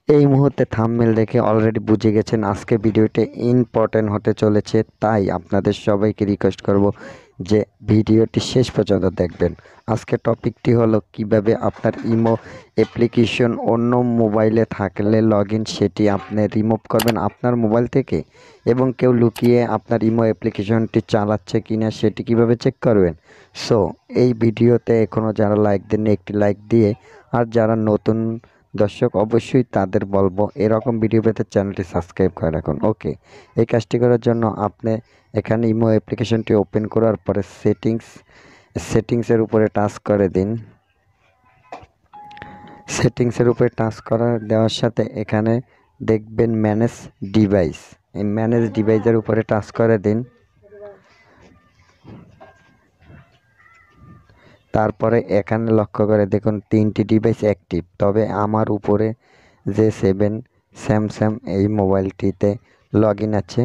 এই মুহূর্তে থাম্বনেল দেখে অলরেডি বুঝে গেছেন আজকে ভিডিওটি ইম্পর্টেন্ট হতে চলেছে, তাই আপনাদের সবাইকে রিকোয়েস্ট করব যে ভিডিওটি শেষ পর্যন্ত দেখবেন। আজকের টপিকটি হলো কিভাবে আপনার ইমো অ্যাপ্লিকেশন অন্য মোবাইলে থাকলে সেটি আপনি রিমুভ করবেন আপনার মোবাইল থেকে, এবং কেউ লুকিয়ে আপনার ইমো অ্যাপ্লিকেশনটি চালাচ্ছে কিনা সেটি কিভাবে চেক করবেন। সো এই ভিডিওতে এখনও যারা লাইক দেননি একটি লাইক দিয়ে, আর যারা নতুন দর্শক অবশ্যই তাদের বলবো এরকম ভিডিও পেতে চ্যানেলটি সাবস্ক্রাইব করে রাখুন। ওকে, এই কাজটি করার জন্য আপনি এখানে ইমো অ্যাপ্লিকেশনটি ওপেন করার পরে সেটিংসের উপরে টাচ করে দিন। সেটিংসের উপরে টাচ করা দেওয়ার সাথে এখানে দেখবেন ম্যানেজ ডিভাইস, এই ম্যানেজ ডিভাইসের উপরে টাচ করে দিন। তারপরে এখানে লক্ষ্য করে দেখুন 3টি ডিভাইস অ্যাক্টিভ, তবে আমার উপরে যে 7 স্যামসাং এই মোবাইলটিতে লগ ইন আছে,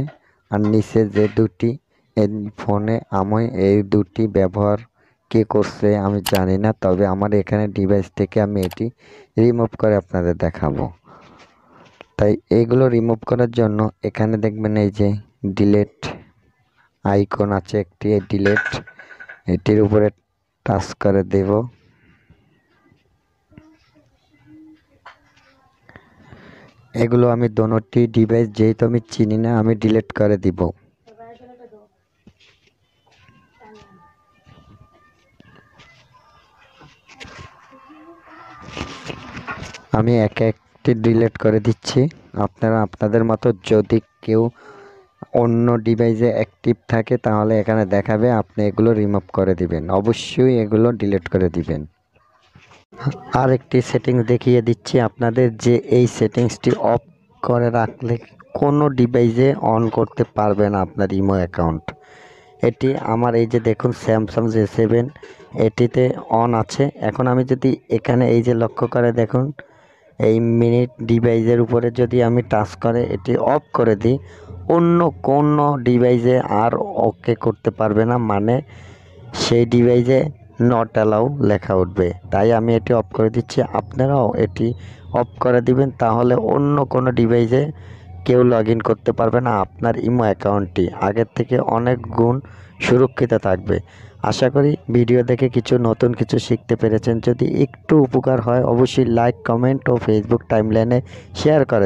আর নিচে যে দুটি এই ফোনে আমি এই দুটি ব্যবহার কে করছে আমি জানি না, তবে আমার এখানে ডিভাইস থেকে আমি এটি রিমুভ করে আপনাদের দেখাবো। তাই এইগুলো রিমুভ করার জন্য এখানে দেখবেন এই যে ডিলেট আইকন আছে একটি, ডিলেট এটির উপরে টাচ করে দেব। এগুলো আমি দোনোটি ডিভাইস যেহেতু আমি চিনি না, আমি ডিলিট করে দিব। আমি একটি ডিলিট করে দিচ্ছি। আপনারা আপনাদের মতো যদি কেউ অন্য ডিভাইসে অ্যাক্টিভ থাকে তাহলে এখানে দেখাবে, আপনি এগুলো রিমুভ করে দিবেন, অবশ্যই এগুলো ডিলিট করে দিবেন। আর একটি সেটিংস দেখিয়ে দিচ্ছি আপনাদের, যে এই সেটিংসটি অফ করে রাখলে কোনো ডিভাইসে অন করতে পারবে না আপনার ইমো অ্যাকাউন্ট। এটি আমার এই যে দেখুন স্যামসাং J7 এটিতে অন আছে। এখন আমি যদি এখানে এই যে লক্ষ্য করে দেখুন এই মিনিট ডিভাইসের উপরে যদি আমি টাচ করে এটি অফ করে দিই, অন্য কোনো ডিভাইসে আর ওকে করতে পারবে না, মানে সেই ডিভাইসে নট অ্যালাউ লেখা উঠবে। তাই আমি এটি অফ করে দিচ্ছি, আপনারাও এটি অফ করে দিবেন, তাহলে অন্য কোনো ডিভাইসে কেউ লগ ইন করতে পারবে না। আপনার ইমো অ্যাকাউন্টটি আগের থেকে অনেক গুণ সুরক্ষিত থাকবে। আশা করি ভিডিও দেখে নতুন কিছু শিখতে পেরেছেন। যদি একটু উপকার হয় অবশ্যই লাইক, কমেন্ট ও ফেসবুক টাইমলাইনে শেয়ার করে